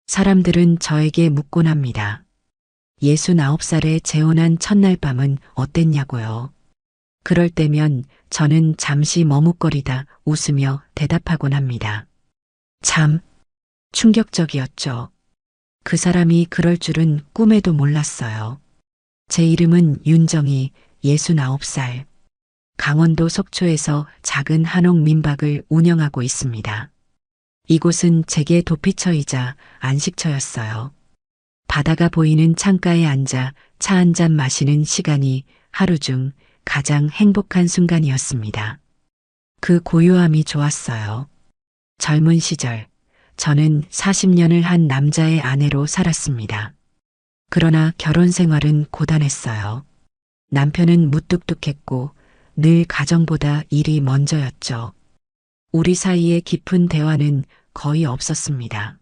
사람들은 저에게 묻곤 합니다. 69살에 재혼한 첫날 밤은 어땠냐고요. 그럴 때면 저는 잠시 머뭇거리다 웃으며 대답하곤 합니다. 참 충격적이었죠. 그 사람이 그럴 줄은 꿈에도 몰랐어요. 제 이름은 윤정희, 69살. 강원도 속초에서 작은 한옥 민박을 운영하고 있습니다. 이곳은 제게 도피처이자 안식처였어요. 바다가 보이는 창가에 앉아 차 한 잔 마시는 시간이 하루 중 가장 행복한 순간이었습니다. 그 고요함이 좋았어요. 젊은 시절, 저는 40년을 한 남자의 아내로 살았습니다. 그러나 결혼 생활은 고단했어요. 남편은 무뚝뚝했고 늘 가정보다 일이 먼저였죠. 우리 사이의 깊은 대화는 거의 없었습니다.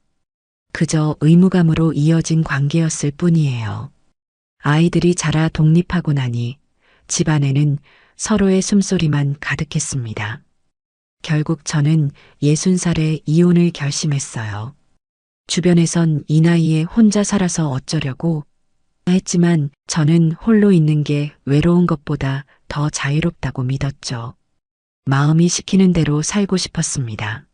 그저 의무감으로 이어진 관계였을 뿐이에요. 아이들이 자라 독립하고 나니 집안에는 서로의 숨소리만 가득했습니다. 결국 저는 60살에 이혼을 결심했어요. 주변에선 이 나이에 혼자 살아서 어쩌려고 했지만 저는 홀로 있는 게 외로운 것보다 더 자유롭다고 믿었죠. 마음이 시키는 대로 살고 싶었습니다.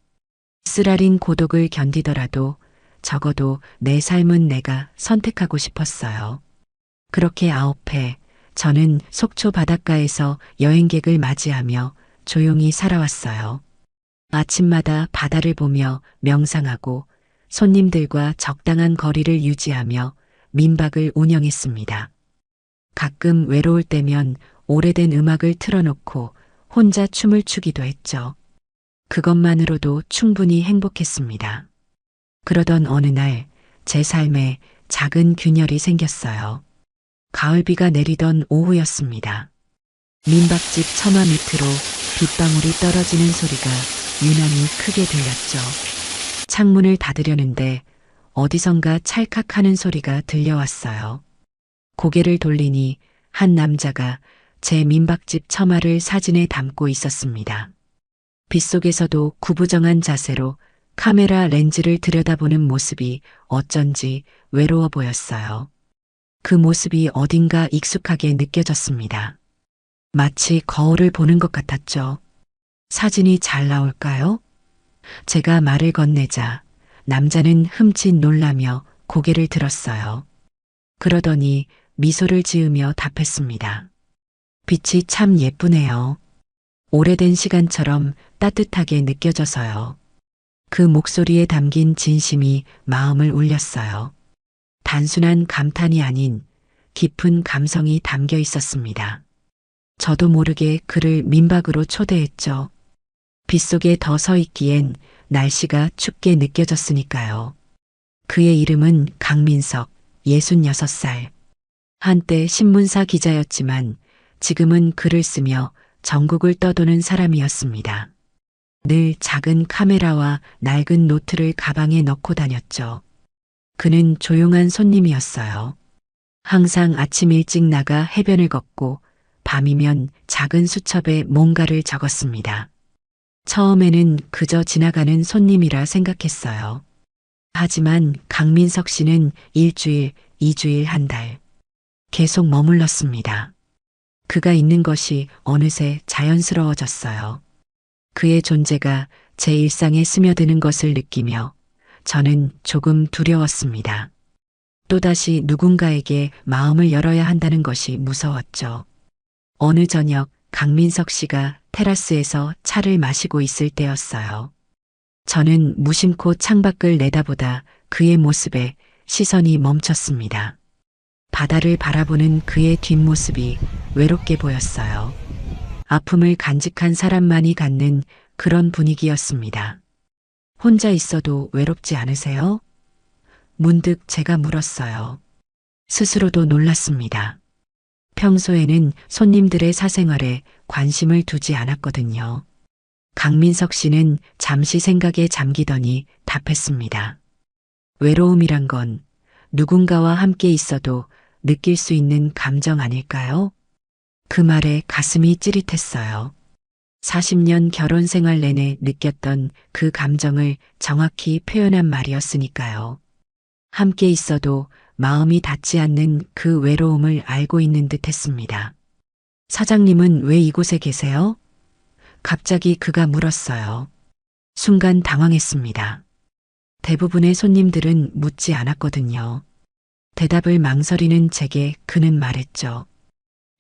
쓰라린 고독을 견디더라도 적어도 내 삶은 내가 선택하고 싶었어요. 그렇게 9해 저는 속초 바닷가에서 여행객을 맞이하며 조용히 살아왔어요. 아침마다 바다를 보며 명상하고 손님들과 적당한 거리를 유지하며 민박을 운영했습니다. 가끔 외로울 때면 오래된 음악을 틀어놓고 혼자 춤을 추기도 했죠. 그것만으로도 충분히 행복했습니다. 그러던 어느 날 제 삶에 작은 균열이 생겼어요. 가을비가 내리던 오후였습니다. 민박집 처마 밑으로 빗방울이 떨어지는 소리가 유난히 크게 들렸죠. 창문을 닫으려는데 어디선가 찰칵하는 소리가 들려왔어요. 고개를 돌리니 한 남자가 제 민박집 처마를 사진에 담고 있었습니다. 빗속에서도 구부정한 자세로 카메라 렌즈를 들여다보는 모습이 어쩐지 외로워 보였어요. 그 모습이 어딘가 익숙하게 느껴졌습니다. 마치 거울을 보는 것 같았죠. 사진이 잘 나올까요? 제가 말을 건네자 남자는 흠칫 놀라며 고개를 들었어요. 그러더니 미소를 지으며 답했습니다. 빛이 참 예쁘네요. 오래된 시간처럼 따뜻하게 느껴져서요. 그 목소리에 담긴 진심이 마음을 울렸어요. 단순한 감탄이 아닌 깊은 감성이 담겨 있었습니다. 저도 모르게 그를 민박으로 초대했죠. 빗속에 더 서 있기엔 날씨가 춥게 느껴졌으니까요. 그의 이름은 강민석, 66살. 한때 신문사 기자였지만 지금은 글을 쓰며 전국을 떠도는 사람이었습니다. 늘 작은 카메라와 낡은 노트를 가방에 넣고 다녔죠. 그는 조용한 손님이었어요. 항상 아침 일찍 나가 해변을 걷고 밤이면 작은 수첩에 뭔가를 적었습니다. 처음에는 그저 지나가는 손님이라 생각했어요. 하지만 강민석 씨는 일주일, 2주일, 한 달 계속 머물렀습니다. 그가 있는 것이 어느새 자연스러워졌어요. 그의 존재가 제 일상에 스며드는 것을 느끼며 저는 조금 두려웠습니다. 또다시 누군가에게 마음을 열어야 한다는 것이 무서웠죠. 어느 저녁 강민석 씨가 테라스에서 차를 마시고 있을 때였어요. 저는 무심코 창밖을 내다보다 그의 모습에 시선이 멈췄습니다. 바다를 바라보는 그의 뒷모습이 외롭게 보였어요. 아픔을 간직한 사람만이 갖는 그런 분위기였습니다. 혼자 있어도 외롭지 않으세요? 문득 제가 물었어요. 스스로도 놀랐습니다. 평소에는 손님들의 사생활에 관심을 두지 않았거든요. 강민석 씨는 잠시 생각에 잠기더니 답했습니다. 외로움이란 건 누군가와 함께 있어도 느낄 수 있는 감정 아닐까요? 그 말에 가슴이 찌릿했어요. 40년 결혼 생활 내내 느꼈던 그 감정을 정확히 표현한 말이었으니까요. 함께 있어도 마음이 닿지 않는 그 외로움을 알고 있는 듯 했습니다. 사장님은 왜 이곳에 계세요? 갑자기 그가 물었어요. 순간 당황했습니다. 대부분의 손님들은 묻지 않았거든요. 대답을 망설이는 제게 그는 말했죠.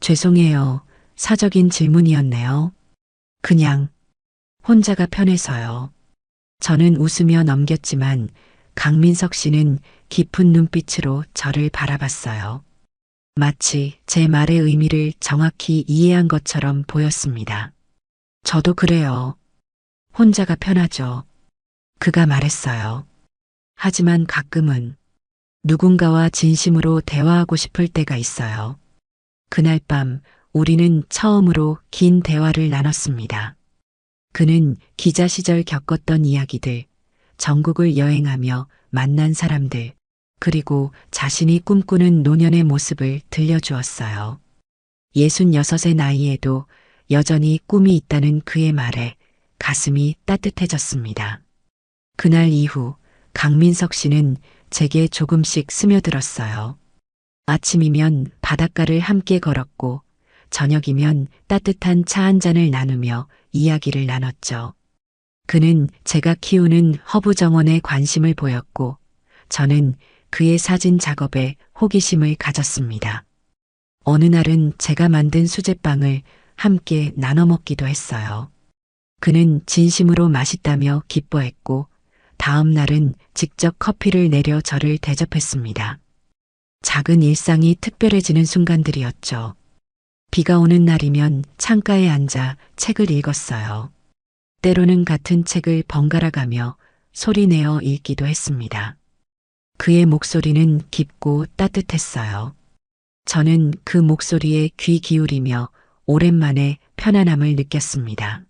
죄송해요. 사적인 질문이었네요. 그냥 혼자가 편해서요. 저는 웃으며 넘겼지만 강민석 씨는 깊은 눈빛으로 저를 바라봤어요. 마치 제 말의 의미를 정확히 이해한 것처럼 보였습니다. 저도 그래요. 혼자가 편하죠. 그가 말했어요. 하지만 가끔은 누군가와 진심으로 대화하고 싶을 때가 있어요. 그날 밤 우리는 처음으로 긴 대화를 나눴습니다. 그는 기자 시절 겪었던 이야기들, 전국을 여행하며 만난 사람들, 그리고 자신이 꿈꾸는 노년의 모습을 들려주었어요. 66의 나이에도 여전히 꿈이 있다는 그의 말에 가슴이 따뜻해졌습니다. 그날 이후 강민석 씨는 제게 조금씩 스며들었어요. 아침이면 바닷가를 함께 걸었고 저녁이면 따뜻한 차 한 잔을 나누며 이야기를 나눴죠. 그는 제가 키우는 허브 정원에 관심을 보였고 저는 그의 사진 작업에 호기심을 가졌습니다. 어느 날은 제가 만든 수제빵을 함께 나눠 먹기도 했어요. 그는 진심으로 맛있다며 기뻐했고 다음 날은 직접 커피를 내려 저를 대접했습니다. 작은 일상이 특별해지는 순간들이었죠. 비가 오는 날이면 창가에 앉아 책을 읽었어요. 때로는 같은 책을 번갈아 가며 소리내어 읽기도 했습니다. 그의 목소리는 깊고 따뜻했어요. 저는 그 목소리에 귀 기울이며 오랜만에 편안함을 느꼈습니다.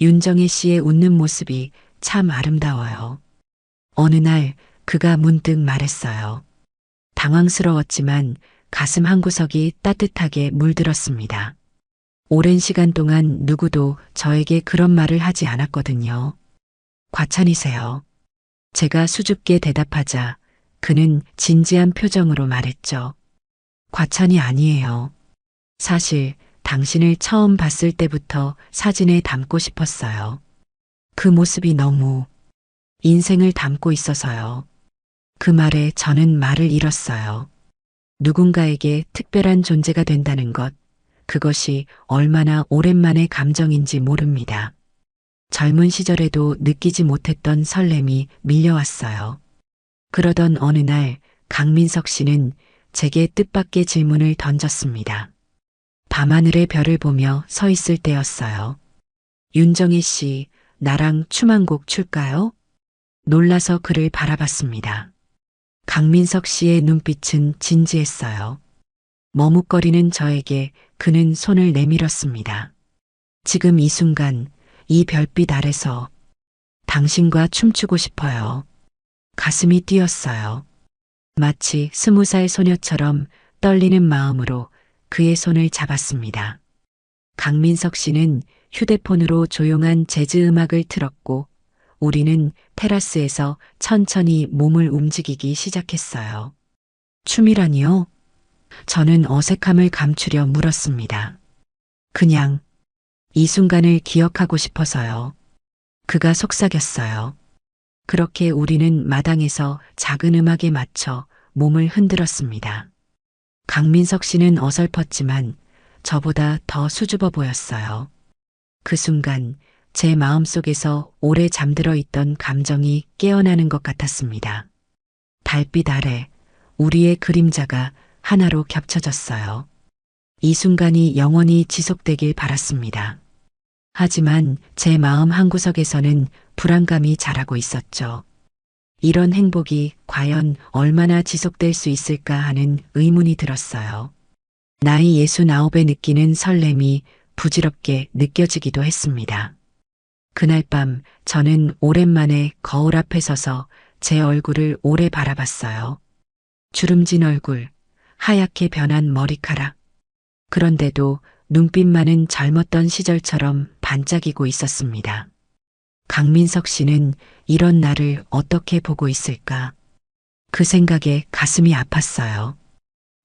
윤정혜 씨의 웃는 모습이 참 아름다워요. 어느 날 그가 문득 말했어요. 당황스러웠지만 가슴 한구석이 따뜻하게 물들었습니다. 오랜 시간 동안 누구도 저에게 그런 말을 하지 않았거든요. 과찬이세요. 제가 수줍게 대답하자 그는 진지한 표정으로 말했죠. 과찬이 아니에요. 사실 당신을 처음 봤을 때부터 사진에 담고 싶었어요. 그 모습이 너무 인생을 담고 있어서요. 그 말에 저는 말을 잃었어요. 누군가에게 특별한 존재가 된다는 것, 그것이 얼마나 오랜만의 감정인지 모릅니다. 젊은 시절에도 느끼지 못했던 설렘이 밀려왔어요. 그러던 어느 날 강민석 씨는 제게 뜻밖의 질문을 던졌습니다. 밤하늘의 별을 보며 서 있을 때였어요. 윤정희 씨, 나랑 춤 한 곡 출까요? 놀라서 그를 바라봤습니다. 강민석 씨의 눈빛은 진지했어요. 머뭇거리는 저에게 그는 손을 내밀었습니다. 지금 이 순간, 이 별빛 아래서 당신과 춤추고 싶어요. 가슴이 뛰었어요. 마치 20살 소녀처럼 떨리는 마음으로 그의 손을 잡았습니다. 강민석 씨는 휴대폰으로 조용한 재즈 음악을 틀었고 우리는 테라스에서 천천히 몸을 움직이기 시작했어요. 춤이라니요? 저는 어색함을 감추려 물었습니다. 그냥 이 순간을 기억하고 싶어서요. 그가 속삭였어요. 그렇게 우리는 마당에서 작은 음악에 맞춰 몸을 흔들었습니다. 강민석 씨는 어설펐지만 저보다 더 수줍어 보였어요. 그 순간 제 마음속에서 오래 잠들어 있던 감정이 깨어나는 것 같았습니다. 달빛 아래 우리의 그림자가 하나로 겹쳐졌어요. 이 순간이 영원히 지속되길 바랐습니다. 하지만 제 마음 한구석에서는 불안감이 자라고 있었죠. 이런 행복이 과연 얼마나 지속될 수 있을까 하는 의문이 들었어요. 나이 69에 느끼는 설렘이 부질없게 느껴지기도 했습니다. 그날 밤 저는 오랜만에 거울 앞에 서서 제 얼굴을 오래 바라봤어요. 주름진 얼굴, 하얗게 변한 머리카락. 그런데도 눈빛만은 젊었던 시절처럼 반짝이고 있었습니다. 강민석 씨는 이런 나를 어떻게 보고 있을까? 그 생각에 가슴이 아팠어요.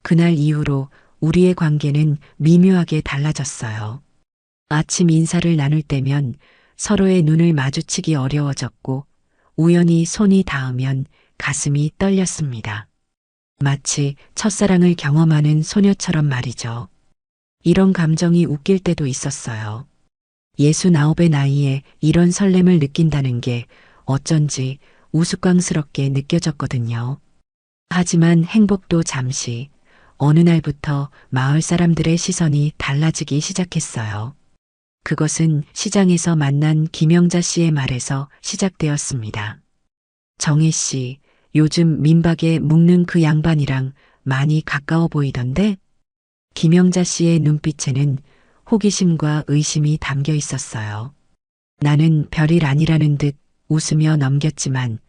그날 이후로 우리의 관계는 미묘하게 달라졌어요. 아침 인사를 나눌 때면 서로의 눈을 마주치기 어려워졌고 우연히 손이 닿으면 가슴이 떨렸습니다. 마치 첫사랑을 경험하는 소녀처럼 말이죠. 이런 감정이 웃길 때도 있었어요. 69의 나이에 이런 설렘을 느낀다는 게 어쩐지 우스꽝스럽게 느껴졌거든요. 하지만 행복도 잠시, 어느 날부터 마을 사람들의 시선이 달라지기 시작했어요. 그것은 시장에서 만난 김영자 씨의 말에서 시작되었습니다. 정혜 씨, 요즘 민박에 묶는 그 양반이랑 많이 가까워 보이던데? 김영자 씨의 눈빛에는 호기심과 의심이 담겨 있었어요. 나는 별일 아니라는 듯 웃으며 넘겼지만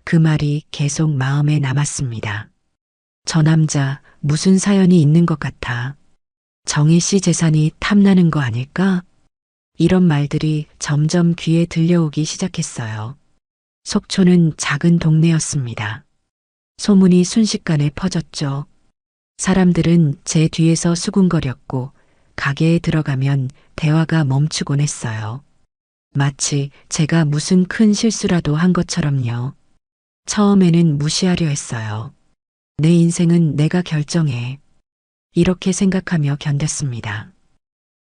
그 말이 계속 마음에 남았습니다. 저 남자 무슨 사연이 있는 것 같아. 정혜 씨 재산이 탐나는 거 아닐까? 이런 말들이 점점 귀에 들려오기 시작했어요. 속초는 작은 동네였습니다. 소문이 순식간에 퍼졌죠. 사람들은 제 뒤에서 수군거렸고 가게에 들어가면 대화가 멈추곤 했어요. 마치 제가 무슨 큰 실수라도 한 것처럼요. 처음에는 무시하려 했어요. 내 인생은 내가 결정해. 이렇게 생각하며 견뎠습니다.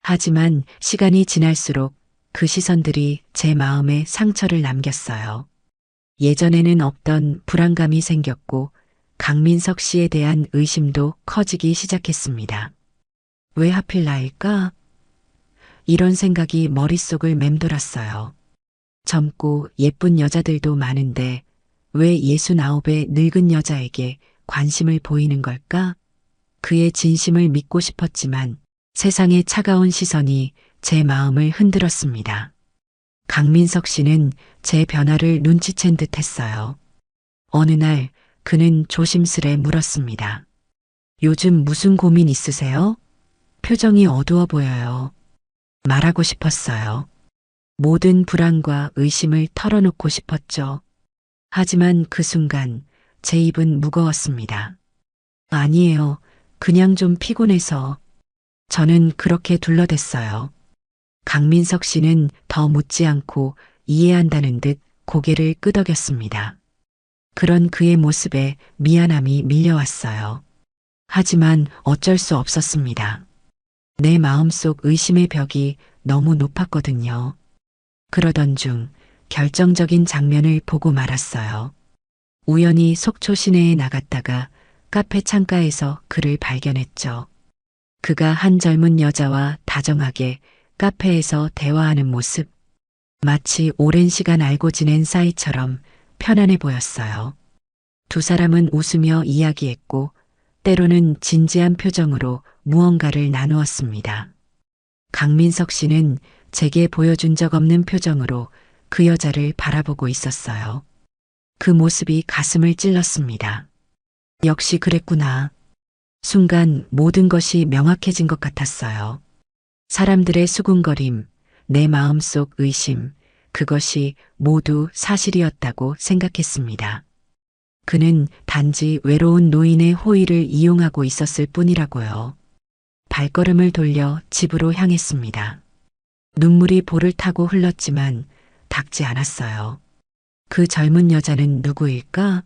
하지만 시간이 지날수록 그 시선들이 제 마음에 상처를 남겼어요. 예전에는 없던 불안감이 생겼고 강민석 씨에 대한 의심도 커지기 시작했습니다. 왜 하필 나일까? 이런 생각이 머릿속을 맴돌았어요. 젊고 예쁜 여자들도 많은데 왜 69의 늙은 여자에게 관심을 보이는 걸까? 그의 진심을 믿고 싶었지만 세상의 차가운 시선이 제 마음을 흔들었습니다. 강민석 씨는 제 변화를 눈치챈 듯 했어요. 어느 날 그는 조심스레 물었습니다. 요즘 무슨 고민 있으세요? 표정이 어두워 보여요. 말하고 싶었어요. 모든 불안과 의심을 털어놓고 싶었죠. 하지만 그 순간 제 입은 무거웠습니다. 아니에요. 그냥 좀 피곤해서. 저는 그렇게 둘러댔어요. 강민석 씨는 더 묻지 않고 이해한다는 듯 고개를 끄덕였습니다. 그런 그의 모습에 미안함이 밀려왔어요. 하지만 어쩔 수 없었습니다. 내 마음속 의심의 벽이 너무 높았거든요. 그러던 중 결정적인 장면을 보고 말았어요. 우연히 속초 시내에 나갔다가 카페 창가에서 그를 발견했죠. 그가 한 젊은 여자와 다정하게 카페에서 대화하는 모습. 마치 오랜 시간 알고 지낸 사이처럼 편안해 보였어요. 두 사람은 웃으며 이야기했고 때로는 진지한 표정으로 무언가를 나누었습니다. 강민석 씨는 제게 보여준 적 없는 표정으로 그 여자를 바라보고 있었어요. 그 모습이 가슴을 찔렀습니다. 역시 그랬구나. 순간 모든 것이 명확해진 것 같았어요. 사람들의 수군거림, 내 마음속 의심, 그것이 모두 사실이었다고 생각했습니다. 그는 단지 외로운 노인의 호의를 이용하고 있었을 뿐이라고요. 발걸음을 돌려 집으로 향했습니다. 눈물이 볼을 타고 흘렀지만 닿지 않았어요. 그 젊은 여자는 누구일까?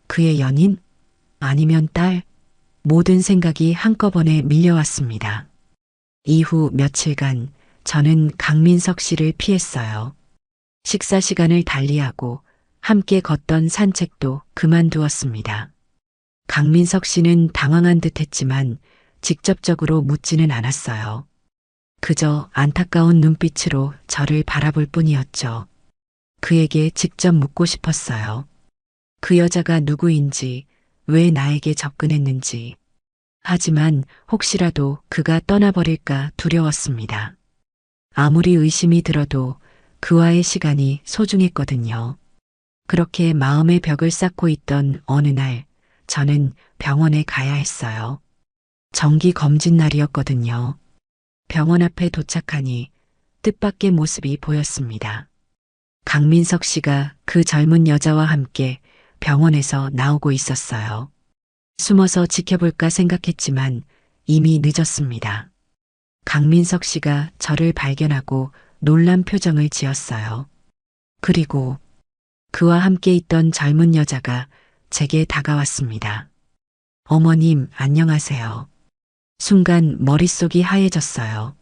그의 연인? 아니면 딸? 모든 생각이 한꺼번에 밀려왔습니다. 이후 며칠간 저는 강민석 씨를 피했어요. 식사 시간을 달리하고 함께 걷던 산책도 그만두었습니다. 강민석 씨는 당황한 듯 했지만 직접적으로 묻지는 않았어요. 그저 안타까운 눈빛으로 저를 바라볼 뿐이었죠. 그에게 직접 묻고 싶었어요. 그 여자가 누구인지, 왜 나에게 접근했는지. 하지만 혹시라도 그가 떠나버릴까 두려웠습니다. 아무리 의심이 들어도 그와의 시간이 소중했거든요. 그렇게 마음의 벽을 쌓고 있던 어느 날 저는 병원에 가야 했어요. 정기 검진 날이었거든요. 병원 앞에 도착하니 뜻밖의 모습이 보였습니다. 강민석 씨가 그 젊은 여자와 함께 병원에서 나오고 있었어요. 숨어서 지켜볼까 생각했지만 이미 늦었습니다. 강민석 씨가 저를 발견하고 놀란 표정을 지었어요. 그리고 그와 함께 있던 젊은 여자가 제게 다가왔습니다. 어머님, 안녕하세요. 순간 머릿속이 하얘졌어요.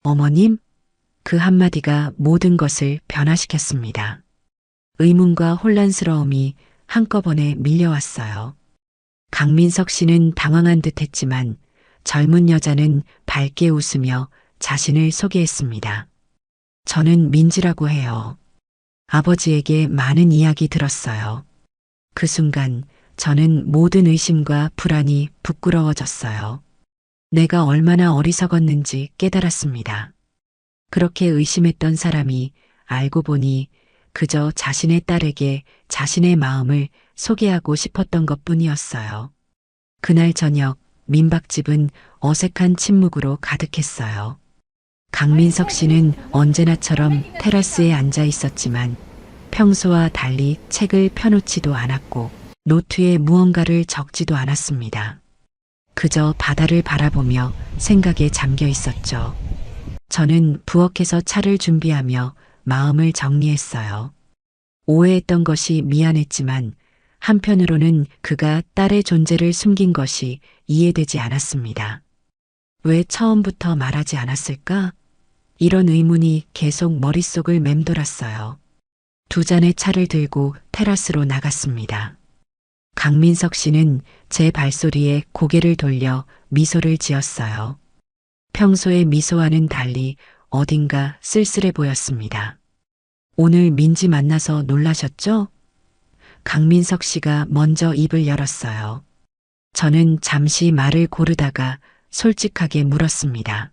어머님? 그 한마디가 모든 것을 변화시켰습니다. 의문과 혼란스러움이 한꺼번에 밀려왔어요. 강민석 씨는 당황한 듯 했지만 젊은 여자는 밝게 웃으며 자신을 소개했습니다. 저는 민지라고 해요. 아버지에게 많은 이야기 들었어요. 그 순간 저는 모든 의심과 불안이 부끄러워졌어요. 내가 얼마나 어리석었는지 깨달았습니다. 그렇게 의심했던 사람이 알고 보니 그저 자신의 딸에게 자신의 마음을 소개하고 싶었던 것뿐이었어요. 그날 저녁 민박집은 어색한 침묵으로 가득했어요. 강민석 씨는 언제나처럼 테라스에 앉아 있었지만 평소와 달리 책을 펴놓지도 않았고 노트에 무언가를 적지도 않았습니다. 그저 바다를 바라보며 생각에 잠겨 있었죠. 저는 부엌에서 차를 준비하며 마음을 정리했어요. 오해했던 것이 미안했지만 한편으로는 그가 딸의 존재를 숨긴 것이 이해되지 않았습니다. 왜 처음부터 말하지 않았을까? 이런 의문이 계속 머릿속을 맴돌았어요. 두 잔의 차를 들고 테라스로 나갔습니다. 강민석 씨는 제 발소리에 고개를 돌려 미소를 지었어요. 평소의 미소와는 달리 어딘가 쓸쓸해 보였습니다. 오늘 민지 만나서 놀라셨죠? 강민석 씨가 먼저 입을 열었어요. 저는 잠시 말을 고르다가 솔직하게 물었습니다.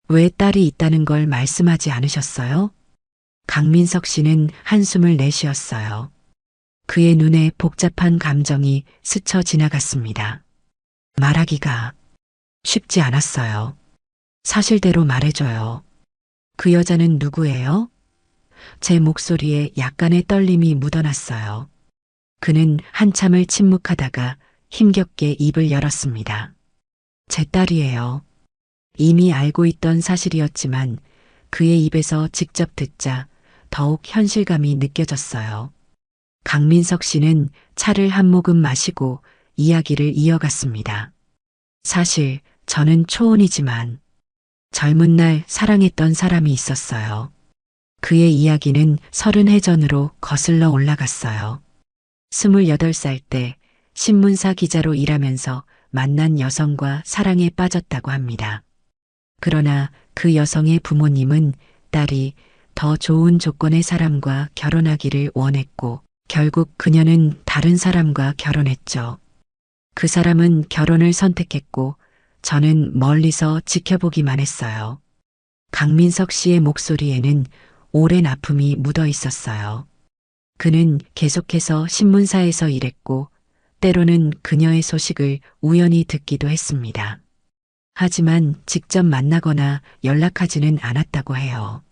왜 딸이 있다는 걸 말씀하지 않으셨어요? 강민석 씨는 한숨을 내쉬었어요. 그의 눈에 복잡한 감정이 스쳐 지나갔습니다. 말하기가 쉽지 않았어요. 사실대로 말해줘요. 그 여자는 누구예요? 제 목소리에 약간의 떨림이 묻어났어요. 그는 한참을 침묵하다가 힘겹게 입을 열었습니다. 제 딸이에요. 이미 알고 있던 사실이었지만 그의 입에서 직접 듣자 더욱 현실감이 느껴졌어요. 강민석 씨는 차를 한 모금 마시고 이야기를 이어갔습니다. 사실 저는 초혼이지만 젊은 날 사랑했던 사람이 있었어요. 그의 이야기는 30해 전으로 거슬러 올라갔어요. 28살 때 신문사 기자로 일하면서 만난 여성과 사랑에 빠졌다고 합니다. 그러나 그 여성의 부모님은 딸이 더 좋은 조건의 사람과 결혼하기를 원했고 결국 그녀는 다른 사람과 결혼했죠. 그 사람은 결혼을 선택했고 저는 멀리서 지켜보기만 했어요. 강민석 씨의 목소리에는 오랜 아픔이 묻어 있었어요. 그는 계속해서 신문사에서 일했고 때로는 그녀의 소식을 우연히 듣기도 했습니다. 하지만 직접 만나거나 연락하지는 않았다고 해요.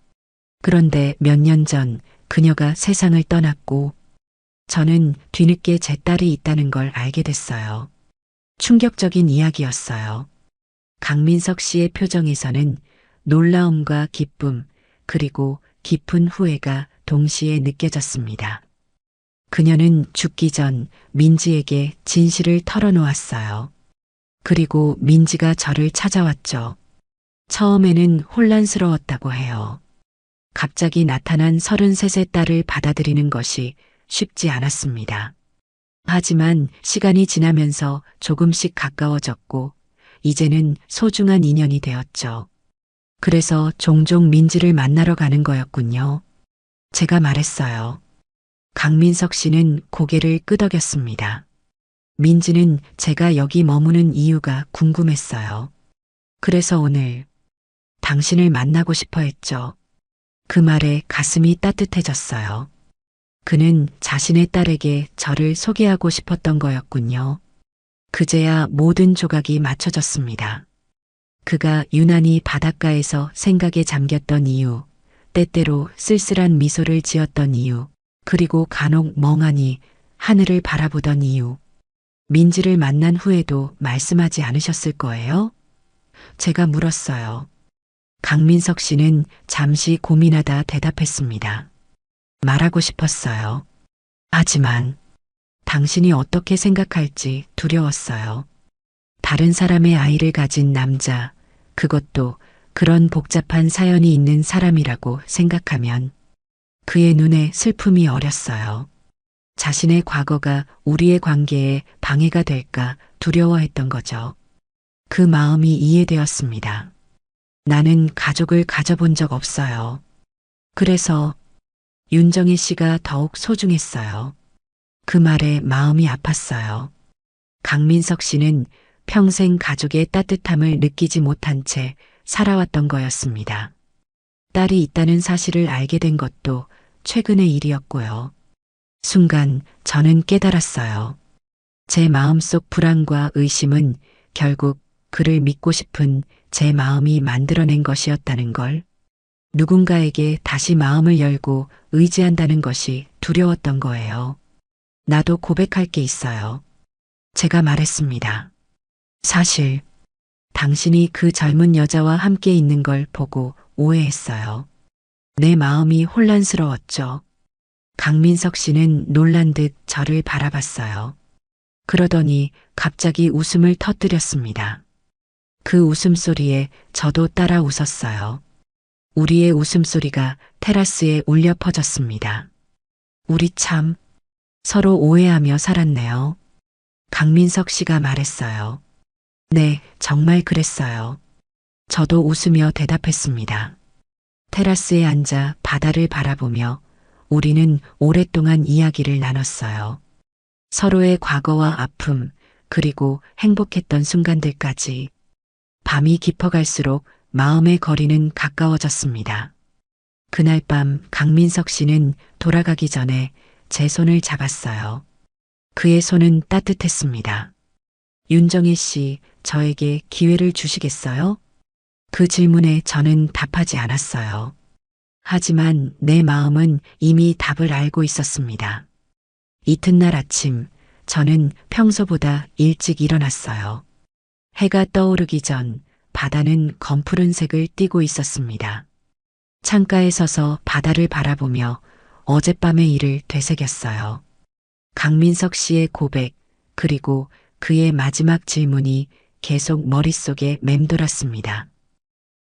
그런데 몇 년 전 그녀가 세상을 떠났고 저는 뒤늦게 제 딸이 있다는 걸 알게 됐어요. 충격적인 이야기였어요. 강민석 씨의 표정에서는 놀라움과 기쁨 그리고 깊은 후회가 동시에 느껴졌습니다. 그녀는 죽기 전 민지에게 진실을 털어놓았어요. 그리고 민지가 저를 찾아왔죠. 처음에는 혼란스러웠다고 해요. 갑자기 나타난 33세 딸을 받아들이는 것이 쉽지 않았습니다. 하지만 시간이 지나면서 조금씩 가까워졌고 이제는 소중한 인연이 되었죠. 그래서 종종 민지를 만나러 가는 거였군요. 제가 말했어요. 강민석 씨는 고개를 끄덕였습니다. 민지는 제가 여기 머무는 이유가 궁금했어요. 그래서 오늘 당신을 만나고 싶어 했죠. 그 말에 가슴이 따뜻해졌어요. 그는 자신의 딸에게 저를 소개하고 싶었던 거였군요. 그제야 모든 조각이 맞춰졌습니다. 그가 유난히 바닷가에서 생각에 잠겼던 이유, 때때로 쓸쓸한 미소를 지었던 이유, 그리고 간혹 멍하니 하늘을 바라보던 이유. 민지를 만난 후에도 말씀하지 않으셨을 거예요? 제가 물었어요. 강민석 씨는 잠시 고민하다 대답했습니다. 말하고 싶었어요. 하지만 당신이 어떻게 생각할지 두려웠어요. 다른 사람의 아이를 가진 남자, 그것도 그런 복잡한 사연이 있는 사람이라고 생각하면 그의 눈에 슬픔이 어렸어요. 자신의 과거가 우리의 관계에 방해가 될까 두려워했던 거죠. 그 마음이 이해되었습니다. 나는 가족을 가져본 적 없어요. 그래서 윤정혜 씨가 더욱 소중했어요. 그 말에 마음이 아팠어요. 강민석 씨는 평생 가족의 따뜻함을 느끼지 못한 채 살아왔던 거였습니다. 딸이 있다는 사실을 알게 된 것도 최근의 일이었고요. 순간 저는 깨달았어요. 제 마음속 불안과 의심은 결국 그를 믿고 싶은 제 마음이 만들어낸 것이었다는 걸. 누군가에게 다시 마음을 열고 의지한다는 것이 두려웠던 거예요. 나도 고백할 게 있어요. 제가 말했습니다. 사실 당신이 그 젊은 여자와 함께 있는 걸 보고 오해했어요. 내 마음이 혼란스러웠죠. 강민석 씨는 놀란 듯 저를 바라봤어요. 그러더니 갑자기 웃음을 터뜨렸습니다. 그 웃음소리에 저도 따라 웃었어요. 우리의 웃음소리가 테라스에 울려 퍼졌습니다. 우리 참 서로 오해하며 살았네요. 강민석 씨가 말했어요. 네, 정말 그랬어요. 저도 웃으며 대답했습니다. 테라스에 앉아 바다를 바라보며 우리는 오랫동안 이야기를 나눴어요. 서로의 과거와 아픔, 그리고 행복했던 순간들까지. 밤이 깊어갈수록 마음의 거리는 가까워졌습니다. 그날 밤 강민석 씨는 돌아가기 전에 제 손을 잡았어요. 그의 손은 따뜻했습니다. 윤정혜 씨, 저에게 기회를 주시겠어요? 그 질문에 저는 답하지 않았어요. 하지만 내 마음은 이미 답을 알고 있었습니다. 이튿날 아침, 저는 평소보다 일찍 일어났어요. 해가 떠오르기 전 바다는 검푸른 색을 띠고 있었습니다. 창가에 서서 바다를 바라보며 어젯밤의 일을 되새겼어요. 강민석 씨의 고백, 그리고 그의 마지막 질문이 계속 머릿속에 맴돌았습니다.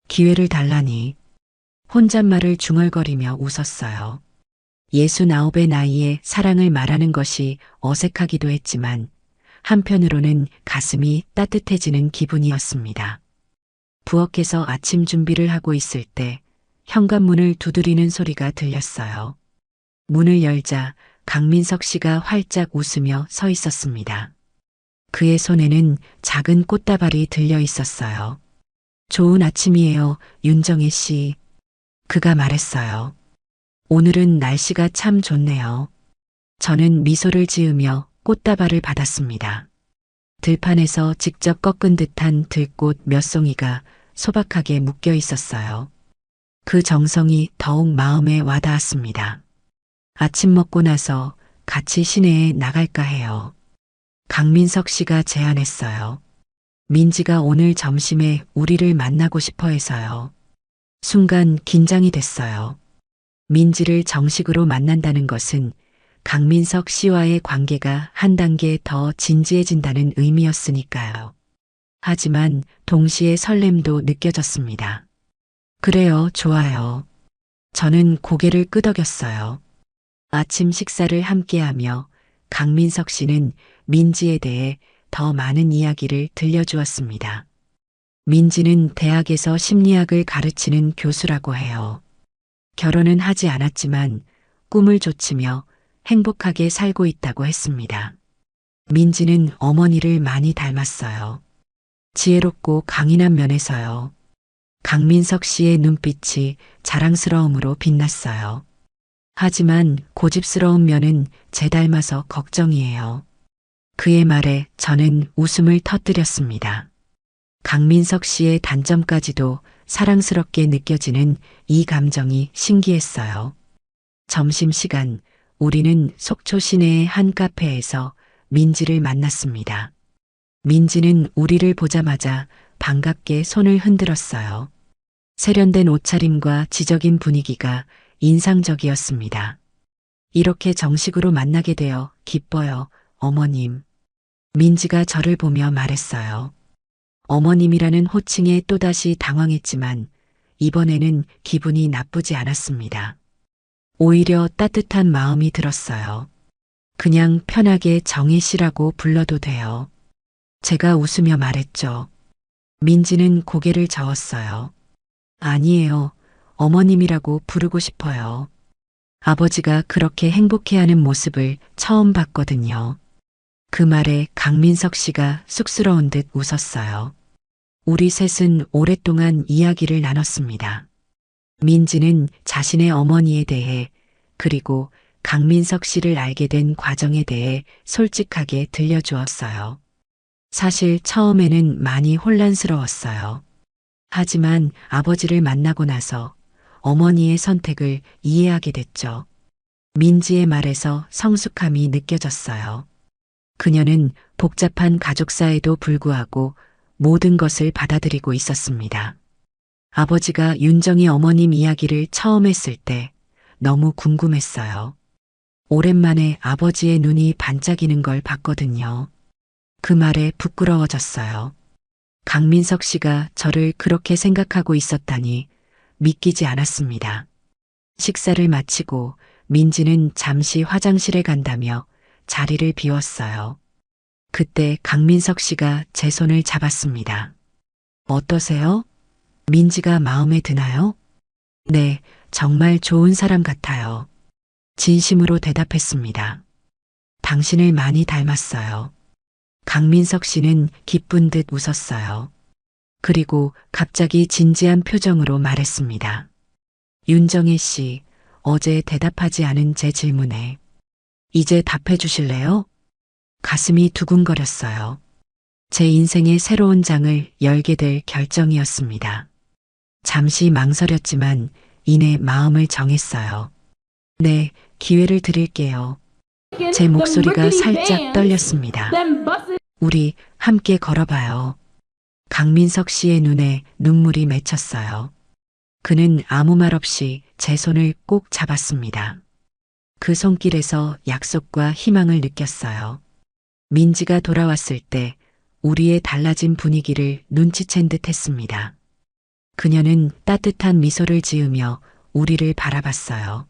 기회를 달라니. 혼잣말을 중얼거리며 웃었어요. 69의 나이에 사랑을 말하는 것이 어색하기도 했지만 한편으로는 가슴이 따뜻해지는 기분이었습니다. 부엌에서 아침 준비를 하고 있을 때 현관문을 두드리는 소리가 들렸어요. 문을 열자 강민석 씨가 활짝 웃으며 서 있었습니다. 그의 손에는 작은 꽃다발이 들려 있었어요. 좋은 아침이에요, 윤정혜 씨. 그가 말했어요. 오늘은 날씨가 참 좋네요. 저는 미소를 지으며 꽃다발을 받았습니다. 들판에서 직접 꺾은 듯한 들꽃 몇 송이가 소박하게 묶여 있었어요. 그 정성이 더욱 마음에 와닿았습니다. 아침 먹고 나서 같이 시내에 나갈까 해요. 강민석 씨가 제안했어요. 민지가 오늘 점심에 우리를 만나고 싶어 해서요. 순간 긴장이 됐어요. 민지를 정식으로 만난다는 것은 강민석 씨와의 관계가 한 단계 더 진지해진다는 의미였으니까요. 하지만 동시에 설렘도 느껴졌습니다. 그래요, 좋아요. 저는 고개를 끄덕였어요. 아침 식사를 함께하며 강민석 씨는 민지에 대해 더 많은 이야기를 들려주었습니다. 민지는 대학에서 심리학을 가르치는 교수라고 해요. 결혼은 하지 않았지만 꿈을 좇으며 행복하게 살고 있다고 했습니다. 민지는 어머니를 많이 닮았어요. 지혜롭고 강인한 면에서요. 강민석 씨의 눈빛이 자랑스러움으로 빛났어요. 하지만 고집스러운 면은 제 닮아서 걱정이에요. 그의 말에 저는 웃음을 터뜨렸습니다. 강민석 씨의 단점까지도 사랑스럽게 느껴지는 이 감정이 신기했어요. 점심시간 우리는 속초 시내의 한 카페에서 민지를 만났습니다. 민지는 우리를 보자마자 반갑게 손을 흔들었어요. 세련된 옷차림과 지적인 분위기가 인상적이었습니다. 이렇게 정식으로 만나게 되어 기뻐요, 어머님. 민지가 저를 보며 말했어요. 어머님이라는 호칭에 또다시 당황했지만 이번에는 기분이 나쁘지 않았습니다. 오히려 따뜻한 마음이 들었어요. 그냥 편하게 정희 씨라고 불러도 돼요. 제가 웃으며 말했죠. 민지는 고개를 저었어요. 아니에요. 어머님이라고 부르고 싶어요. 아버지가 그렇게 행복해하는 모습을 처음 봤거든요. 그 말에 강민석 씨가 쑥스러운 듯 웃었어요. 우리 셋은 오랫동안 이야기를 나눴습니다. 민지는 자신의 어머니에 대해 그리고 강민석 씨를 알게 된 과정에 대해 솔직하게 들려주었어요. 사실 처음에는 많이 혼란스러웠어요. 하지만 아버지를 만나고 나서 어머니의 선택을 이해하게 됐죠. 민지의 말에서 성숙함이 느껴졌어요. 그녀는 복잡한 가족사에도 불구하고 모든 것을 받아들이고 있었습니다. 아버지가 윤정이 어머님 이야기를 처음 했을 때 너무 궁금했어요. 오랜만에 아버지의 눈이 반짝이는 걸 봤거든요. 그 말에 부끄러워졌어요. 강민석 씨가 저를 그렇게 생각하고 있었다니 믿기지 않았습니다. 식사를 마치고 민지는 잠시 화장실에 간다며 자리를 비웠어요. 그때 강민석 씨가 제 손을 잡았습니다. 어떠세요? 민지가 마음에 드나요? 네, 정말 좋은 사람 같아요. 진심으로 대답했습니다. 당신을 많이 닮았어요. 강민석 씨는 기쁜 듯 웃었어요. 그리고 갑자기 진지한 표정으로 말했습니다. 윤정혜 씨, 어제 대답하지 않은 제 질문에 이제 답해 주실래요? 가슴이 두근거렸어요. 제 인생의 새로운 장을 열게 될 결정이었습니다. 잠시 망설였지만 이내 마음을 정했어요. 네, 기회를 드릴게요. 제 목소리가 살짝 떨렸습니다. 우리 함께 걸어봐요. 강민석 씨의 눈에 눈물이 맺혔어요. 그는 아무 말 없이 제 손을 꼭 잡았습니다. 그 손길에서 약속과 희망을 느꼈어요. 민지가 돌아왔을 때 우리의 달라진 분위기를 눈치챈 듯 했습니다. 그녀는 따뜻한 미소를 지으며 우리를 바라봤어요.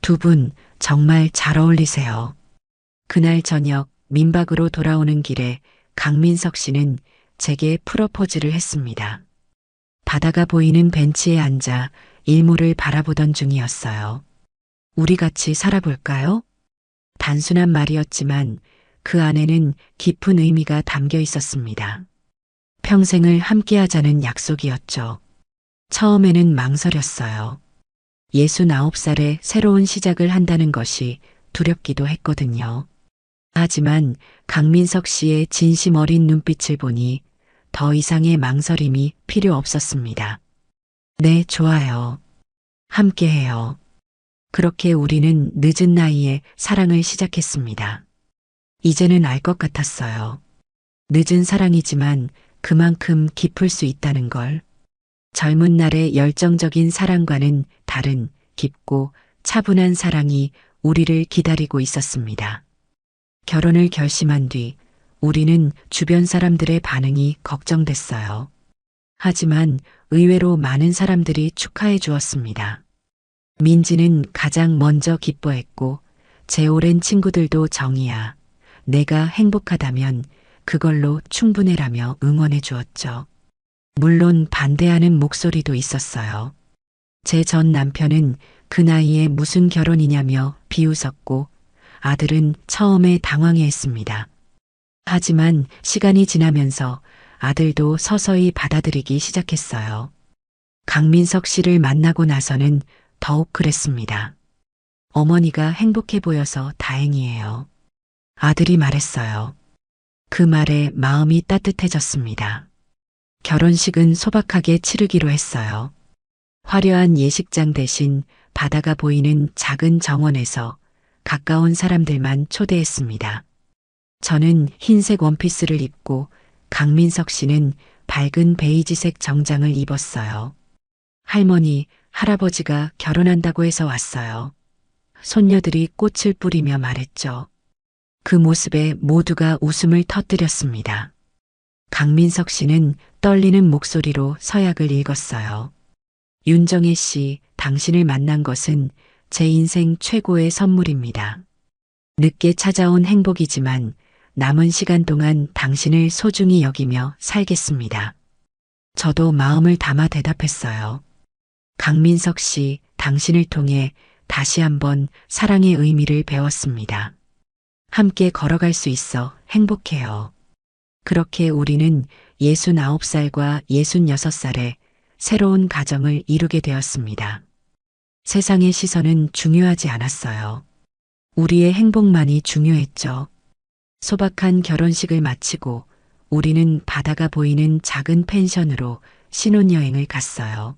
두 분 정말 잘 어울리세요. 그날 저녁 민박으로 돌아오는 길에 강민석 씨는 제게 프로포즈를 했습니다. 바다가 보이는 벤치에 앉아 일몰을 바라보던 중이었어요. 우리 같이 살아볼까요? 단순한 말이었지만 그 안에는 깊은 의미가 담겨 있었습니다. 평생을 함께하자는 약속이었죠. 처음에는 망설였어요. 69살에 새로운 시작을 한다는 것이 두렵기도 했거든요. 하지만 강민석 씨의 진심 어린 눈빛을 보니 더 이상의 망설임이 필요 없었습니다. 네, 좋아요. 함께해요. 그렇게 우리는 늦은 나이에 사랑을 시작했습니다. 이제는 알 것 같았어요. 늦은 사랑이지만 그만큼 깊을 수 있다는 걸. 젊은 날의 열정적인 사랑과는 다른 깊고 차분한 사랑이 우리를 기다리고 있었습니다. 결혼을 결심한 뒤 우리는 주변 사람들의 반응이 걱정됐어요. 하지만 의외로 많은 사람들이 축하해 주었습니다. 민지는 가장 먼저 기뻐했고 제 오랜 친구들도 정이야, 내가 행복하다면 그걸로 충분해라며 응원해 주었죠. 물론 반대하는 목소리도 있었어요. 제 전 남편은 그 나이에 무슨 결혼이냐며 비웃었고 아들은 처음에 당황해했습니다. 하지만 시간이 지나면서 아들도 서서히 받아들이기 시작했어요. 강민석 씨를 만나고 나서는 더욱 그랬습니다. 어머니가 행복해 보여서 다행이에요. 아들이 말했어요. 그 말에 마음이 따뜻해졌습니다. 결혼식은 소박하게 치르기로 했어요. 화려한 예식장 대신 바다가 보이는 작은 정원에서 가까운 사람들만 초대했습니다. 저는 흰색 원피스를 입고 강민석 씨는 밝은 베이지색 정장을 입었어요. 할머니, 할아버지가 결혼한다고 해서 왔어요. 손녀들이 꽃을 뿌리며 말했죠. 그 모습에 모두가 웃음을 터뜨렸습니다. 강민석 씨는 떨리는 목소리로 서약을 읽었어요. 윤정혜 씨, 당신을 만난 것은 제 인생 최고의 선물입니다. 늦게 찾아온 행복이지만 남은 시간 동안 당신을 소중히 여기며 살겠습니다. 저도 마음을 담아 대답했어요. 강민석 씨, 당신을 통해 다시 한번 사랑의 의미를 배웠습니다. 함께 걸어갈 수 있어 행복해요. 그렇게 우리는 69살과 66살에 새로운 가정을 이루게 되었습니다. 세상의 시선은 중요하지 않았어요. 우리의 행복만이 중요했죠. 소박한 결혼식을 마치고 우리는 바다가 보이는 작은 펜션으로 신혼여행을 갔어요.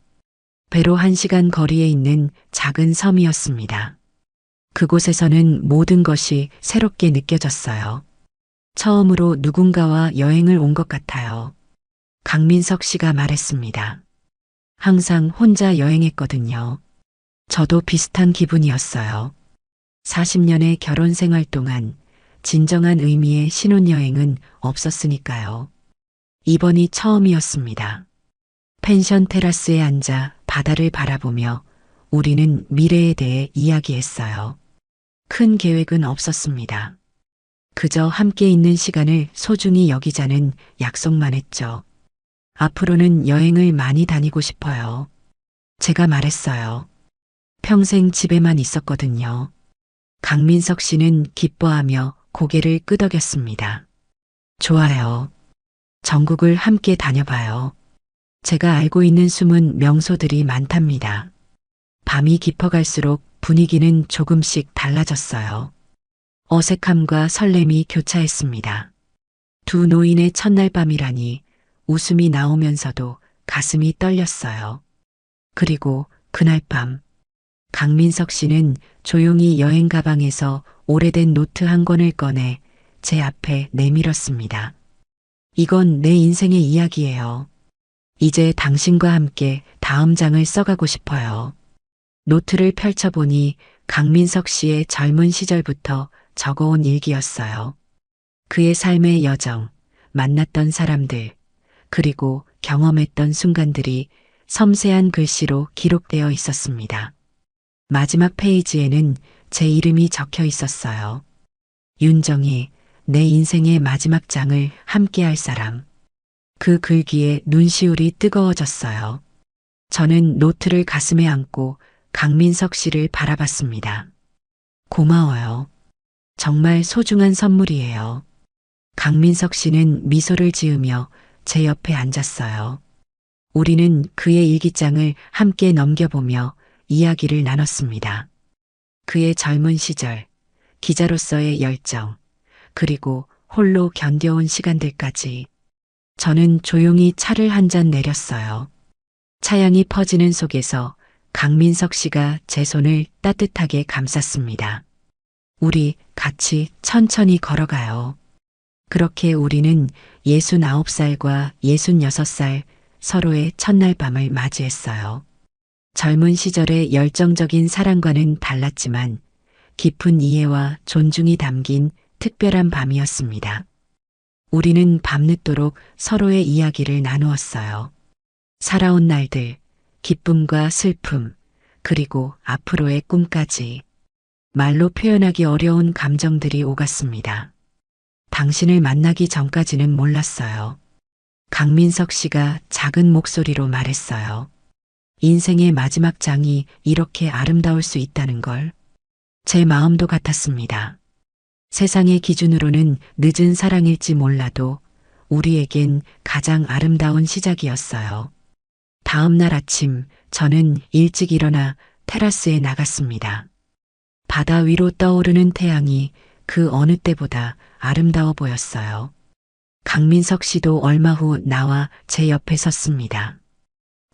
배로 1시간 거리에 있는 작은 섬이었습니다. 그곳에서는 모든 것이 새롭게 느껴졌어요. 처음으로 누군가와 여행을 온 것 같아요. 강민석 씨가 말했습니다. 항상 혼자 여행했거든요. 저도 비슷한 기분이었어요. 40년의 결혼 생활 동안 진정한 의미의 신혼여행은 없었으니까요. 이번이 처음이었습니다. 펜션 테라스에 앉아 바다를 바라보며 우리는 미래에 대해 이야기했어요. 큰 계획은 없었습니다. 그저 함께 있는 시간을 소중히 여기자는 약속만 했죠. 앞으로는 여행을 많이 다니고 싶어요. 제가 말했어요. 평생 집에만 있었거든요. 강민석 씨는 기뻐하며 고개를 끄덕였습니다. 좋아요. 전국을 함께 다녀봐요. 제가 알고 있는 숨은 명소들이 많답니다. 밤이 깊어갈수록 분위기는 조금씩 달라졌어요. 어색함과 설렘이 교차했습니다. 두 노인의 첫날 밤이라니 웃음이 나오면서도 가슴이 떨렸어요. 그리고 그날 밤 강민석 씨는 조용히 여행 가방에서 오래된 노트 한 권을 꺼내 제 앞에 내밀었습니다. 이건 내 인생의 이야기예요. 이제 당신과 함께 다음 장을 써가고 싶어요. 노트를 펼쳐보니 강민석 씨의 젊은 시절부터 적어온 일기였어요. 그의 삶의 여정, 만났던 사람들, 그리고 경험했던 순간들이 섬세한 글씨로 기록되어 있었습니다. 마지막 페이지에는 제 이름이 적혀 있었어요. 윤정희, 내 인생의 마지막 장을 함께할 사람. 그 글귀에 눈시울이 뜨거워졌어요. 저는 노트를 가슴에 안고 강민석 씨를 바라봤습니다. 고마워요. 정말 소중한 선물이에요. 강민석 씨는 미소를 지으며 제 옆에 앉았어요. 우리는 그의 일기장을 함께 넘겨보며 이야기를 나눴습니다. 그의 젊은 시절, 기자로서의 열정, 그리고 홀로 견뎌온 시간들까지. 저는 조용히 차를 한 잔 내렸어요. 차향이 퍼지는 속에서 강민석 씨가 제 손을 따뜻하게 감쌌습니다. 우리 같이 천천히 걸어가요. 그렇게 우리는 69살과 66살 서로의 첫날 밤을 맞이했어요. 젊은 시절의 열정적인 사랑과는 달랐지만 깊은 이해와 존중이 담긴 특별한 밤이었습니다. 우리는 밤늦도록 서로의 이야기를 나누었어요. 살아온 날들, 기쁨과 슬픔, 그리고 앞으로의 꿈까지. 말로 표현하기 어려운 감정들이 오갔습니다. 당신을 만나기 전까지는 몰랐어요. 강민석 씨가 작은 목소리로 말했어요. 인생의 마지막 장이 이렇게 아름다울 수 있다는 걸. 제 마음도 같았습니다. 세상의 기준으로는 늦은 사랑일지 몰라도 우리에겐 가장 아름다운 시작이었어요. 다음 날 아침 저는 일찍 일어나 테라스에 나갔습니다. 바다 위로 떠오르는 태양이 그 어느 때보다 아름다워 보였어요. 강민석 씨도 얼마 후 나와 제 옆에 섰습니다.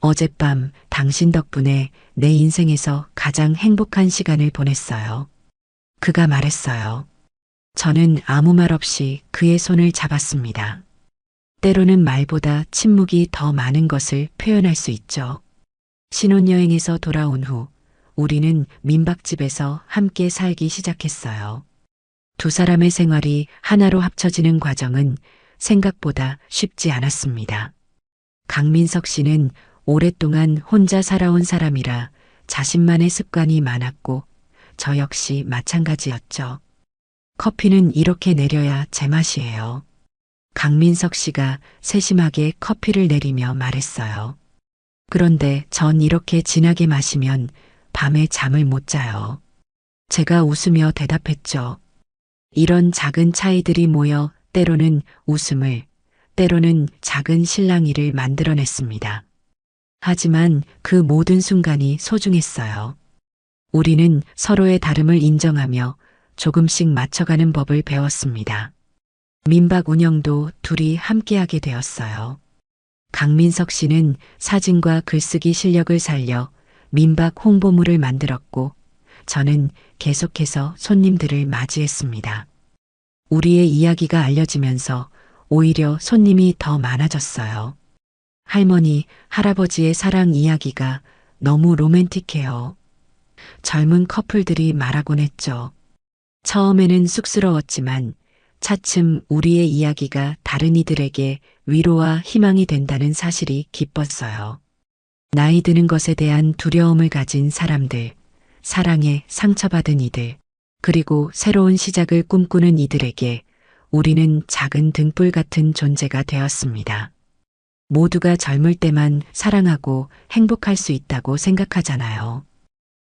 어젯밤 당신 덕분에 내 인생에서 가장 행복한 시간을 보냈어요. 그가 말했어요. 저는 아무 말 없이 그의 손을 잡았습니다. 때로는 말보다 침묵이 더 많은 것을 표현할 수 있죠. 신혼여행에서 돌아온 후 우리는 민박집에서 함께 살기 시작했어요. 두 사람의 생활이 하나로 합쳐지는 과정은 생각보다 쉽지 않았습니다. 강민석 씨는 오랫동안 혼자 살아온 사람이라 자신만의 습관이 많았고 저 역시 마찬가지였죠. 커피는 이렇게 내려야 제맛이에요. 강민석 씨가 세심하게 커피를 내리며 말했어요. 그런데 전 이렇게 진하게 마시면 밤에 잠을 못 자요. 제가 웃으며 대답했죠. 이런 작은 차이들이 모여 때로는 웃음을, 때로는 작은 실랑이를 만들어냈습니다. 하지만 그 모든 순간이 소중했어요. 우리는 서로의 다름을 인정하며 조금씩 맞춰가는 법을 배웠습니다. 민박 운영도 둘이 함께하게 되었어요. 강민석 씨는 사진과 글쓰기 실력을 살려 민박 홍보물을 만들었고 저는 계속해서 손님들을 맞이했습니다. 우리의 이야기가 알려지면서 오히려 손님이 더 많아졌어요. 할머니, 할아버지의 사랑 이야기가 너무 로맨틱해요. 젊은 커플들이 말하곤 했죠. 처음에는 쑥스러웠지만 차츰 우리의 이야기가 다른 이들에게 위로와 희망이 된다는 사실이 기뻤어요. 나이 드는 것에 대한 두려움을 가진 사람들, 사랑에 상처받은 이들, 그리고 새로운 시작을 꿈꾸는 이들에게 우리는 작은 등불 같은 존재가 되었습니다. 모두가 젊을 때만 사랑하고 행복할 수 있다고 생각하잖아요.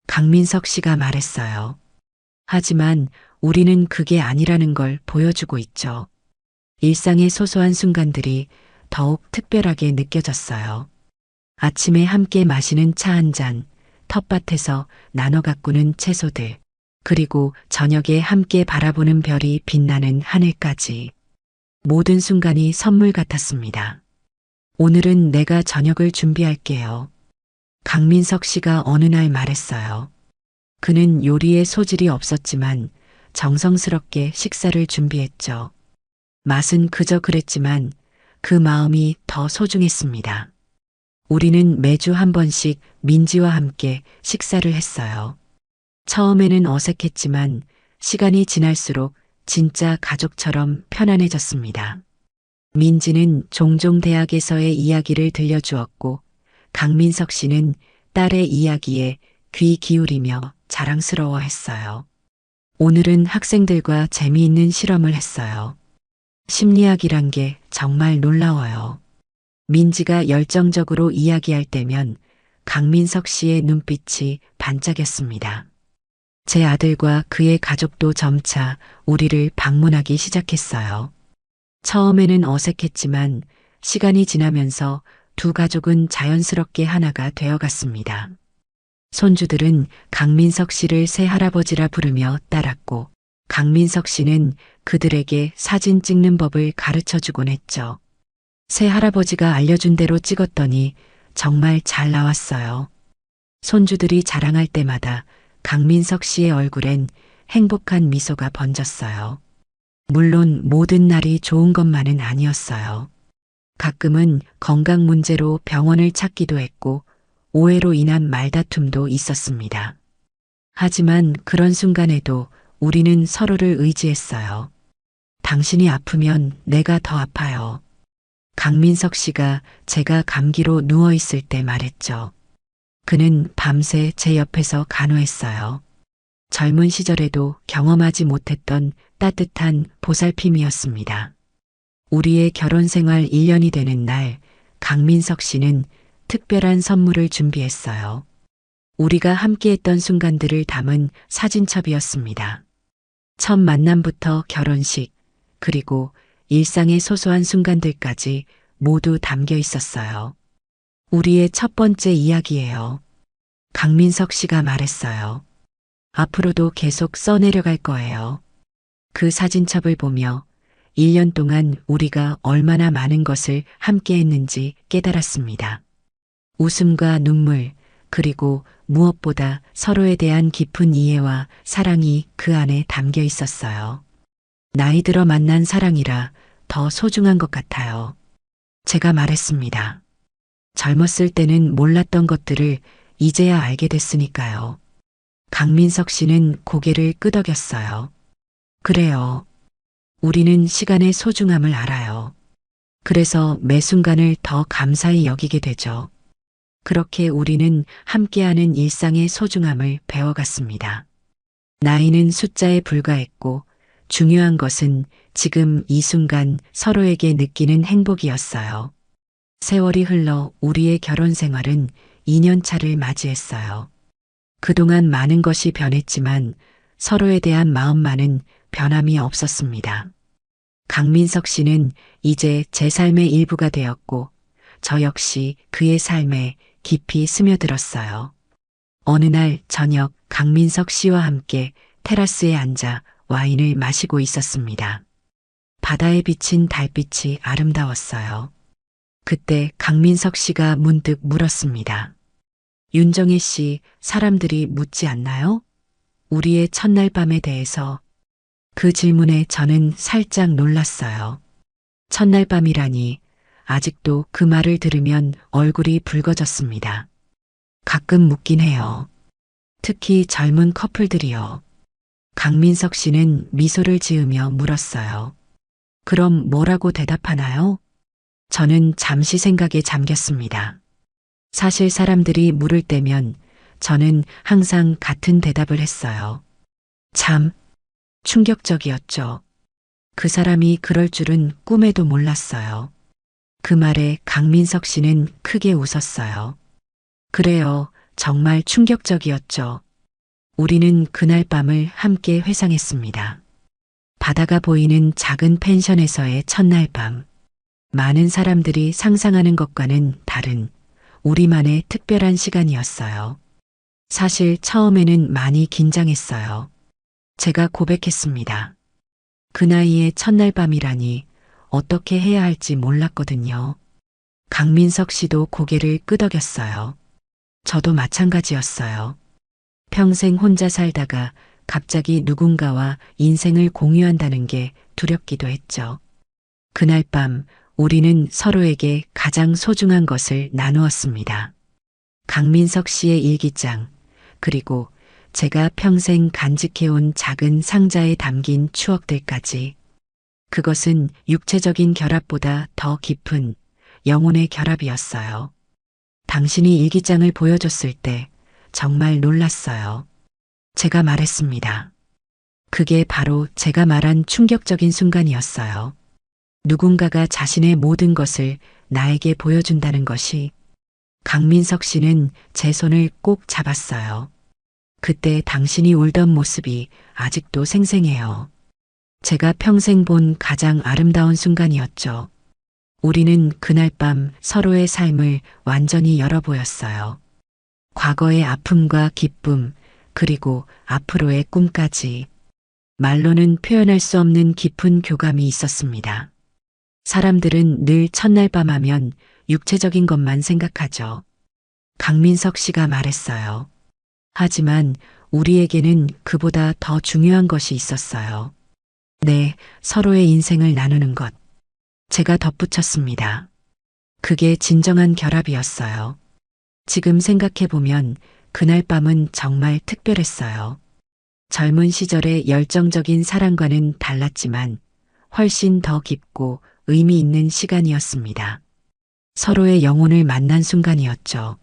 강민석 씨가 말했어요. 하지만 우리는 그게 아니라는 걸 보여주고 있죠. 일상의 소소한 순간들이 더욱 특별하게 느껴졌어요. 아침에 함께 마시는 차 한 잔, 텃밭에서 나눠 가꾸는 채소들, 그리고 저녁에 함께 바라보는 별이 빛나는 하늘까지. 모든 순간이 선물 같았습니다. 오늘은 내가 저녁을 준비할게요. 강민석 씨가 어느 날 말했어요. 그는 요리에 소질이 없었지만 정성스럽게 식사를 준비했죠. 맛은 그저 그랬지만 그 마음이 더 소중했습니다. 우리는 매주 한 번씩 민지와 함께 식사를 했어요. 처음에는 어색했지만 시간이 지날수록 진짜 가족처럼 편안해졌습니다. 민지는 종종 대학에서의 이야기를 들려주었고 강민석 씨는 딸의 이야기에 귀 기울이며 자랑스러워했어요. 오늘은 학생들과 재미있는 실험을 했어요. 심리학이란 게 정말 놀라워요. 민지가 열정적으로 이야기할 때면 강민석 씨의 눈빛이 반짝였습니다. 제 아들과 그의 가족도 점차 우리를 방문하기 시작했어요. 처음에는 어색했지만 시간이 지나면서 두 가족은 자연스럽게 하나가 되어갔습니다. 손주들은 강민석 씨를 새할아버지라 부르며 따랐고 강민석 씨는 그들에게 사진 찍는 법을 가르쳐 주곤 했죠. 새할아버지가 알려준 대로 찍었더니 정말 잘 나왔어요. 손주들이 자랑할 때마다 강민석 씨의 얼굴엔 행복한 미소가 번졌어요. 물론 모든 날이 좋은 것만은 아니었어요. 가끔은 건강 문제로 병원을 찾기도 했고 오해로 인한 말다툼도 있었습니다. 하지만 그런 순간에도 우리는 서로를 의지했어요. 당신이 아프면 내가 더 아파요. 강민석 씨가 제가 감기로 누워있을 때 말했죠. 그는 밤새 제 옆에서 간호했어요. 젊은 시절에도 경험하지 못했던 따뜻한 보살핌이었습니다. 우리의 결혼 생활 1년이 되는 날, 강민석 씨는 특별한 선물을 준비했어요. 우리가 함께했던 순간들을 담은 사진첩이었습니다. 첫 만남부터 결혼식, 그리고 일상의 소소한 순간들까지 모두 담겨 있었어요. 우리의 첫 번째 이야기예요. 강민석 씨가 말했어요. 앞으로도 계속 써내려갈 거예요. 그 사진첩을 보며 1년 동안 우리가 얼마나 많은 것을 함께 했는지 깨달았습니다. 웃음과 눈물, 그리고 무엇보다 서로에 대한 깊은 이해와 사랑이 그 안에 담겨 있었어요. 나이 들어 만난 사랑이라 더 소중한 것 같아요. 제가 말했습니다. 젊었을 때는 몰랐던 것들을 이제야 알게 됐으니까요. 강민석 씨는 고개를 끄덕였어요. 그래요. 우리는 시간의 소중함을 알아요. 그래서 매 순간을 더 감사히 여기게 되죠. 그렇게 우리는 함께하는 일상의 소중함을 배워갔습니다. 나이는 숫자에 불과했고 중요한 것은 지금 이 순간 서로에게 느끼는 행복이었어요. 세월이 흘러 우리의 결혼 생활은 2년 차를 맞이했어요. 그동안 많은 것이 변했지만 서로에 대한 마음만은 변함이 없었습니다. 강민석 씨는 이제 제 삶의 일부가 되었고 저 역시 그의 삶에 깊이 스며들었어요. 어느 날 저녁 강민석 씨와 함께 테라스에 앉아 와인을 마시고 있었습니다. 바다에 비친 달빛이 아름다웠어요. 그때 강민석 씨가 문득 물었습니다. 윤정혜 씨, 사람들이 묻지 않나요? 우리의 첫날 밤에 대해서. 그 질문에 저는 살짝 놀랐어요. 첫날 밤이라니 아직도 그 말을 들으면 얼굴이 붉어졌습니다. 가끔 묻긴 해요. 특히 젊은 커플들이요. 강민석 씨는 미소를 지으며 물었어요. 그럼 뭐라고 대답하나요? 저는 잠시 생각에 잠겼습니다. 사실 사람들이 물을 때면 저는 항상 같은 대답을 했어요. 참, 충격적이었죠. 그 사람이 그럴 줄은 꿈에도 몰랐어요. 그 말에 강민석 씨는 크게 웃었어요. 그래요, 정말 충격적이었죠. 우리는 그날 밤을 함께 회상했습니다. 바다가 보이는 작은 펜션에서의 첫날 밤. 많은 사람들이 상상하는 것과는 다른 우리만의 특별한 시간이었어요. 사실 처음에는 많이 긴장했어요. 제가 고백했습니다. 그 나이에 첫날 밤이라니 어떻게 해야 할지 몰랐거든요. 강민석 씨도 고개를 끄덕였어요. 저도 마찬가지였어요. 평생 혼자 살다가 갑자기 누군가와 인생을 공유한다는 게 두렵기도 했죠. 그날 밤 우리는 서로에게 가장 소중한 것을 나누었습니다. 강민석 씨의 일기장, 그리고 제가 평생 간직해온 작은 상자에 담긴 추억들까지. 그것은 육체적인 결합보다 더 깊은 영혼의 결합이었어요. 당신이 일기장을 보여줬을 때 정말 놀랐어요. 제가 말했습니다. 그게 바로 제가 말한 충격적인 순간이었어요. 누군가가 자신의 모든 것을 나에게 보여준다는 것이. 강민석 씨는 제 손을 꼭 잡았어요. 그때 당신이 울던 모습이 아직도 생생해요. 제가 평생 본 가장 아름다운 순간이었죠. 우리는 그날 밤 서로의 삶을 완전히 열어보였어요. 과거의 아픔과 기쁨, 그리고 앞으로의 꿈까지. 말로는 표현할 수 없는 깊은 교감이 있었습니다. 사람들은 늘 첫날 밤 하면 육체적인 것만 생각하죠. 강민석 씨가 말했어요. 하지만 우리에게는 그보다 더 중요한 것이 있었어요. 네, 서로의 인생을 나누는 것. 제가 덧붙였습니다. 그게 진정한 결합이었어요. 지금 생각해보면 그날 밤은 정말 특별했어요. 젊은 시절의 열정적인 사랑과는 달랐지만 훨씬 더 깊고 의미 있는 시간이었습니다. 서로의 영혼을 만난 순간이었죠.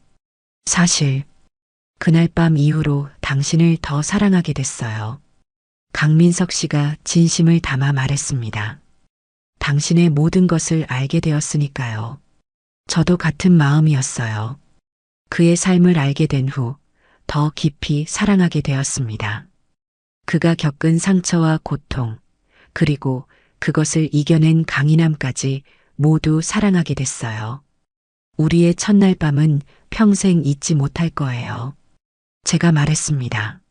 사실 그날 밤 이후로 당신을 더 사랑하게 됐어요. 강민석 씨가 진심을 담아 말했습니다. 당신의 모든 것을 알게 되었으니까요. 저도 같은 마음이었어요. 그의 삶을 알게 된 후 더 깊이 사랑하게 되었습니다. 그가 겪은 상처와 고통, 그리고 그것을 이겨낸 강인함까지 모두 사랑하게 됐어요. 우리의 첫날 밤은 평생 잊지 못할 거예요. 제가 말했습니다.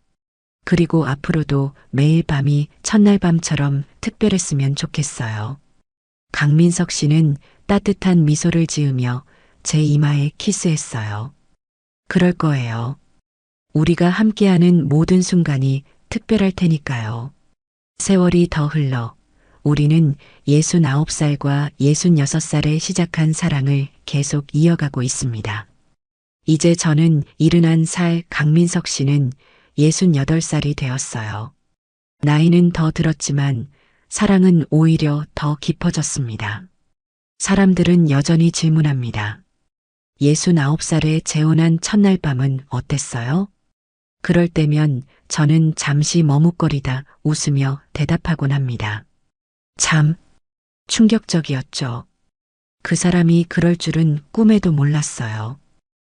그리고 앞으로도 매일 밤이 첫날 밤처럼 특별했으면 좋겠어요. 강민석 씨는 따뜻한 미소를 지으며 제 이마에 키스했어요. 그럴 거예요. 우리가 함께하는 모든 순간이 특별할 테니까요. 세월이 더 흘러 우리는 69살과 66살에 시작한 사랑을 계속 이어가고 있습니다. 이제 저는 71살, 강민석 씨는 68살이 되었어요. 나이는 더 들었지만 사랑은 오히려 더 깊어졌습니다. 사람들은 여전히 질문합니다. 69살에 재혼한 첫날 밤은 어땠어요? 그럴 때면 저는 잠시 머뭇거리다 웃으며 대답하곤 합니다. 참 충격적이었죠. 그 사람이 그럴 줄은 꿈에도 몰랐어요.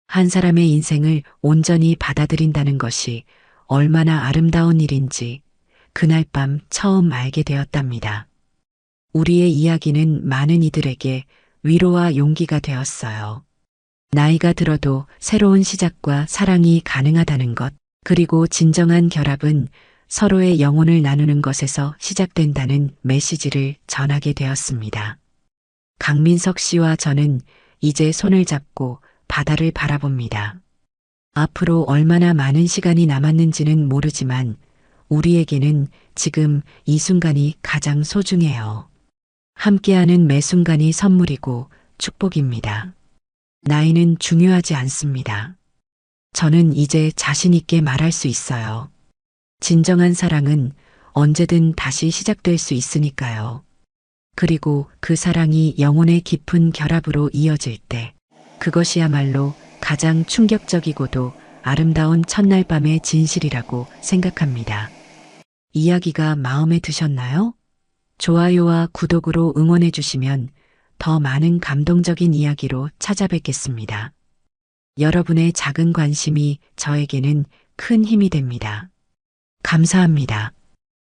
한 사람의 인생을 온전히 받아들인다는 것이 얼마나 아름다운 일인지 그날 밤 처음 알게 되었답니다. 우리의 이야기는 많은 이들에게 위로와 용기가 되었어요. 나이가 들어도 새로운 시작과 사랑이 가능하다는 것, 그리고 진정한 결합은 서로의 영혼을 나누는 것에서 시작된다는 메시지를 전하게 되었습니다. 강민석 씨와 저는 이제 손을 잡고 바다를 바라봅니다. 앞으로 얼마나 많은 시간이 남았는지는 모르지만 우리에게는 지금 이 순간이 가장 소중해요. 함께하는 매 순간이 선물이고 축복입니다. 나이는 중요하지 않습니다. 저는 이제 자신 있게 말할 수 있어요. 진정한 사랑은 언제든 다시 시작될 수 있으니까요. 그리고 그 사랑이 영혼의 깊은 결합으로 이어질 때 그것이야말로 가장 충격적이고도 아름다운 첫날 밤의 진실이라고 생각합니다. 이야기가 마음에 드셨나요? 좋아요와 구독으로 응원해 주시면 더 많은 감동적인 이야기로 찾아뵙겠습니다. 여러분의 작은 관심이 저에게는 큰 힘이 됩니다. 감사합니다.